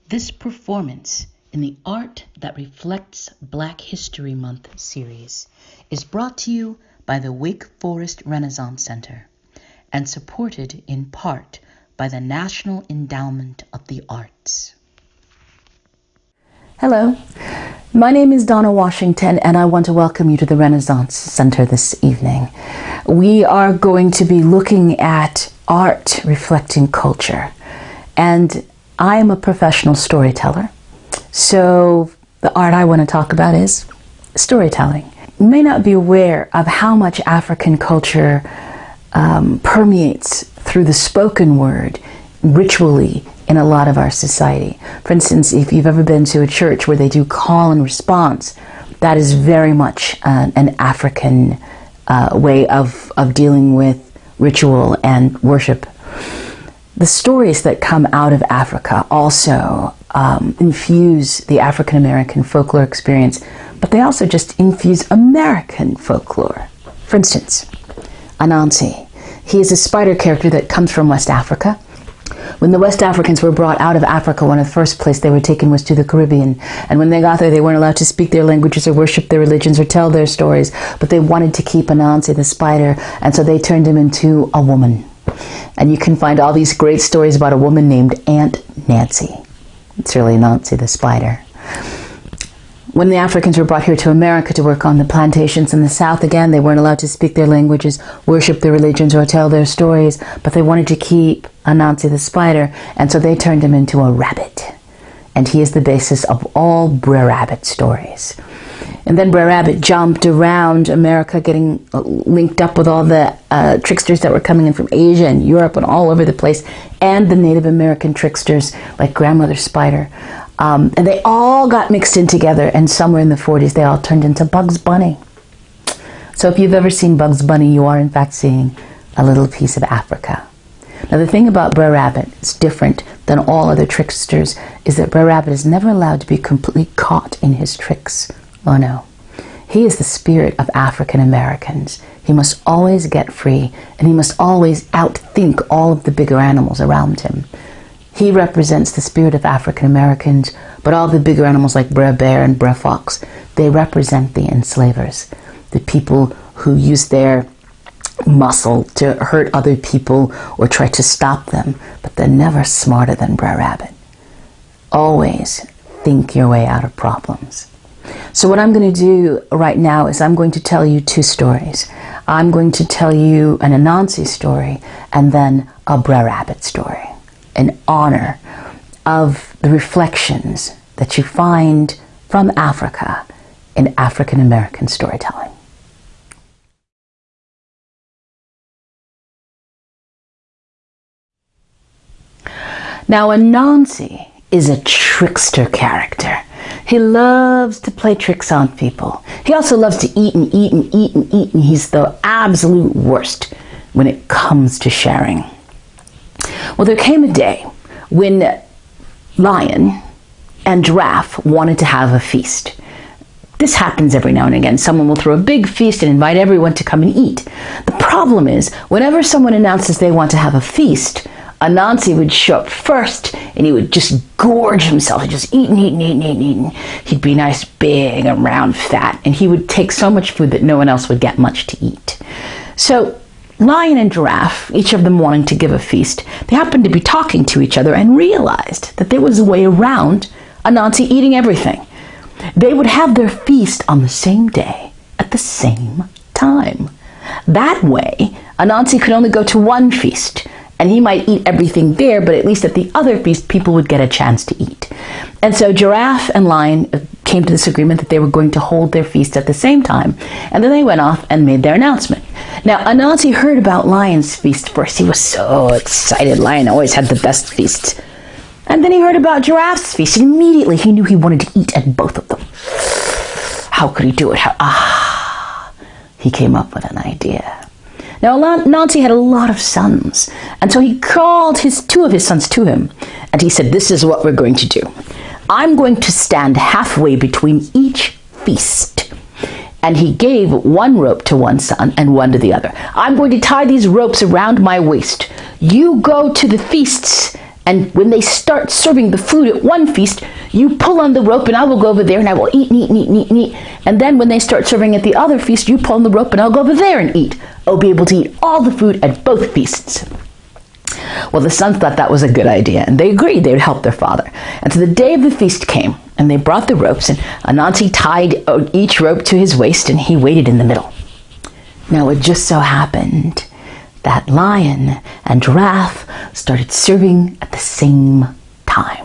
This performance in the Art That Reflects Black History Month series is brought to you by the Wake Forest Renaissance Center and supported in part by the National Endowment of the Arts. Hello, my name is Donna Washington and I want to welcome you to the Renaissance Center this evening. We are going to be looking at art reflecting culture, and I am a professional storyteller, so the art I want to talk about is storytelling. You may not be aware of how much African culture permeates through the spoken word ritually in a lot of our society. For instance, if you've ever been to a church where they do call and response, that is very much an African way of dealing with ritual and worship. The stories that come out of Africa also infuse the African American folklore experience, but they also just infuse American folklore. For instance, Anansi. He is a spider character that comes from West Africa. When the West Africans were brought out of Africa, one of the first places they were taken was to the Caribbean. And when they got there, they weren't allowed to speak their languages or worship their religions or tell their stories, but they wanted to keep Anansi the spider, and so they turned him into a woman. And you can find all these great stories about a woman named Aunt Nancy. It's really Nancy the spider. When the Africans were brought here to America to work on the plantations in the South, again, they weren't allowed to speak their languages, worship their religions, or tell their stories, but they wanted to keep Anansi the spider, and so they turned him into a rabbit. And he is the basis of all Brer Rabbit stories. And then Brer Rabbit jumped around America, getting linked up with all the tricksters that were coming in from Asia and Europe and all over the place, and the Native American tricksters like Grandmother Spider. And they all got mixed in together, and somewhere in the 40s they all turned into Bugs Bunny. So if you've ever seen Bugs Bunny, you are in fact seeing a little piece of Africa. Now the thing about Brer Rabbit is different than all other tricksters is that Brer Rabbit is never allowed to be completely caught in his tricks. Oh no. He is the spirit of African Americans. He must always get free, and he must always outthink all of the bigger animals around him. He represents the spirit of African Americans, but all the bigger animals like Brer Bear and Brer Fox, they represent the enslavers, the people who use their muscle to hurt other people or try to stop them, but they're never smarter than Brer Rabbit. Always think your way out of problems. So what I'm going to do right now is I'm going to tell you two stories. I'm going to tell you an Anansi story and then a Brer Rabbit story, in honor of the reflections that you find from Africa in African American storytelling. Now, Anansi is a trickster character. He loves to play tricks on people. He also loves to eat and eat and eat and eat, and he's the absolute worst when it comes to sharing. Well, there came a day when Lion and Giraffe wanted to have a feast. This happens every now and again. Someone will throw a big feast and invite everyone to come and eat. The problem is, whenever someone announces they want to have a feast, Anansi would show up first, and he would just gorge himself. He'd just eat and eat and eat and eat and eat. And he'd be nice, big and round, fat, and he would take so much food that no one else would get much to eat. So Lion and Giraffe, each of them wanting to give a feast, they happened to be talking to each other and realized that there was a way around Anansi eating everything. They would have their feast on the same day at the same time. That way, Anansi could only go to one feast, and he might eat everything there, but at least at the other feast, people would get a chance to eat. And so Giraffe and Lion came to this agreement that they were going to hold their feast at the same time, and then they went off and made their announcement. Now, Anansi heard about Lion's feast first. He was so excited. Lion always had the best feasts. And then he heard about Giraffe's feast, and immediately he knew he wanted to eat at both of them. How could he do it? He came up with an idea. Now, Anansi had a lot of sons, and so he called two of his sons to him, and he said, "This is what we're going to do. I'm going to stand halfway between each feast." And he gave one rope to one son and one to the other. "I'm going to tie these ropes around my waist. You go to the feasts And when they start serving the food at one feast, you pull on the rope and I will go over there and I will eat and eat and eat and eat and eat. And then when they start serving at the other feast, you pull on the rope and I'll go over there and eat. I'll be able to eat all the food at both feasts. Well, the sons thought that was a good idea, and they agreed they would help their father. And so the day of the feast came, and they brought the ropes, and Anansi tied each rope to his waist, and he waited in the middle. Now, it just so happened that lion and giraffe started serving at the same time.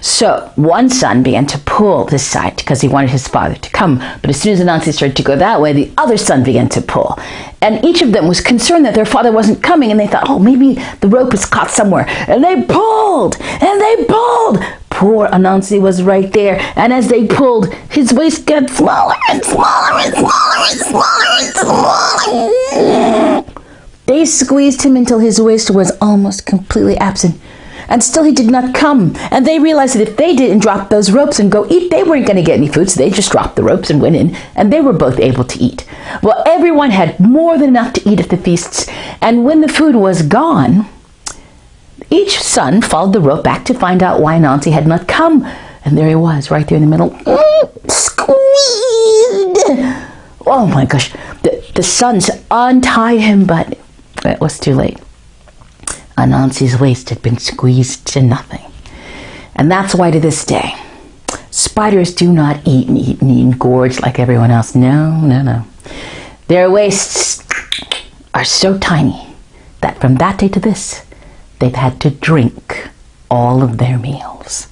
So one son began to pull this side because he wanted his father to come. But as soon as Anansi started to go that way, the other son began to pull. And each of them was concerned that their father wasn't coming. And they thought, oh, maybe the rope is caught somewhere. And they pulled and they pulled. Poor Anansi was right there. And as they pulled, his waist got smaller and smaller and smaller and smaller and smaller. They squeezed him until his waist was almost completely absent. And still he did not come. And they realized that if they didn't drop those ropes and go eat, they weren't going to get any food. So they just dropped the ropes and went in. And they were both able to eat. Well, everyone had more than enough to eat at the feasts. And when the food was gone, each son followed the rope back to find out why Anansi had not come. And there he was, right there in the middle. Squeezed! Oh my gosh. The sons untied him, but it was too late. Anansi's waist had been squeezed to nothing. And that's why to this day, spiders do not eat and eat and eat and gorge like everyone else. No, no, no. Their waists are so tiny that from that day to this, they've had to drink all of their meals.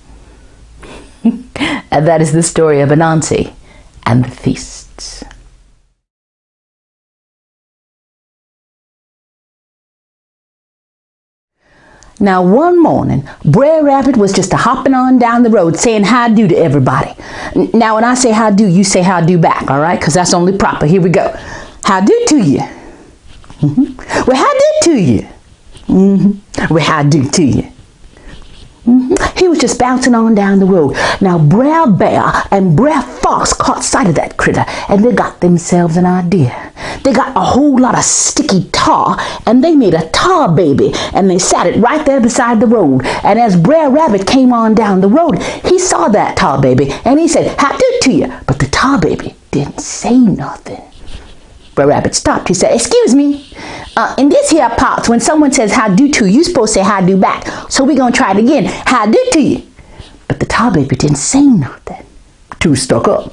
And that is the story of Anansi and the feasts. Now one morning, Brer Rabbit was just a-hopping on down the road saying how-do to everybody. Now when I say how-do, you say how-do back, all right? Because that's only proper. Here we go. How-do to you. Well, how-do to you. Well, how-do to you. He was just bouncing on down the road. Now Brer Bear and Brer Fox caught sight of that critter, and they got themselves an idea. They got a whole lot of sticky tar, and they made a tar baby, and they sat it right there beside the road. And as Brer Rabbit came on down the road, he saw that tar baby, and he said, how-do to you? But the tar baby didn't say nothing. Brer Rabbit stopped. He said, excuse me, in this here parts, when someone says how-do to you, you're supposed to say how-do back. So we're going to try it again. How-do to you? But the tar baby didn't say nothing. Too stuck up.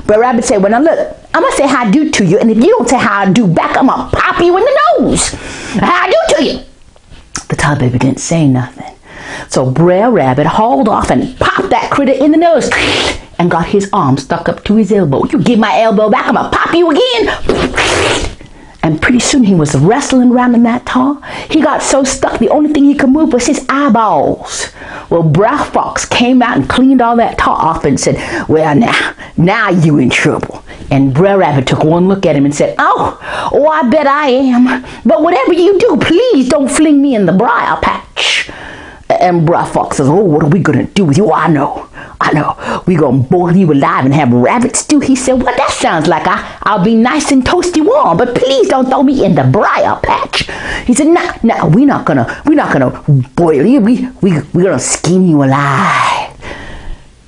Brer Rabbit said, well, now look, I'm going to say how-do to you, and if you don't say how-do back, I'm going to pop you in the nose. How-do to you? The tar baby didn't say nothing. So Brer Rabbit hauled off and popped that critter in the nose and got his arm stuck up to his elbow. You give my elbow back, I'm going to pop you again. And pretty soon he was wrestling around in that tar. He got so stuck, the only thing he could move was his eyeballs. Well, Brer Fox came out and cleaned all that tar off and said, well, now you in trouble. And Brer Rabbit took one look at him and said, oh, I bet I am. But whatever you do, please don't fling me in the briar patch. And Brer Fox says, oh, what are we going to do with you? Oh, I know. We're going to boil you alive and have rabbit stew. He said, well, that sounds like I'll be nice and toasty warm, but please don't throw me in the briar patch. He said, no, we're not gonna boil you. We're going to skin you alive.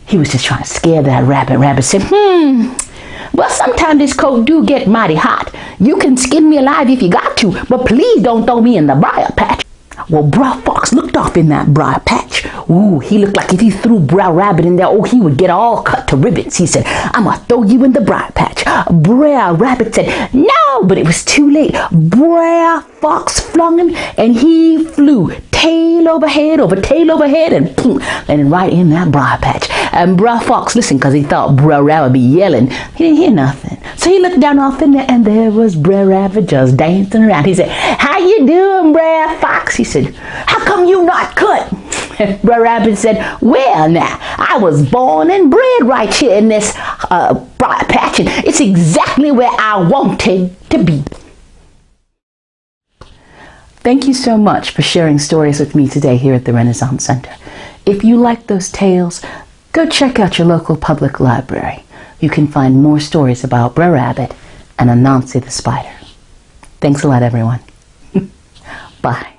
He was just trying to scare that rabbit. Rabbit said, well, sometimes this coat do get mighty hot. You can skin me alive if you got to, but please don't throw me in the briar patch. Well, Brer Fox looked off in that briar patch. Ooh, he looked like if he threw Brer Rabbit in there, oh, he would get all cut to ribbons. He said, I'm going to throw you in the briar patch. Brer Rabbit said, no, but it was too late. Brer Fox flung him, and he flew tail over head, and boom, landed right in that briar patch. And Brer Fox listened because he thought Brer Rabbit would be yelling. He didn't hear nothing. So he looked down off in there, and there was Brer Rabbit just dancing around. He said, how you doing, Brer Fox? He said, how come you not cut? Brer Rabbit said, well, now, I was born and bred right here in this briar patch, and it's exactly where I wanted to be. Thank you so much for sharing stories with me today here at the Renaissance Center. If you like those tales, go check out your local public library. You can find more stories about Brer Rabbit and Anansi the Spider. Thanks a lot, everyone. Bye.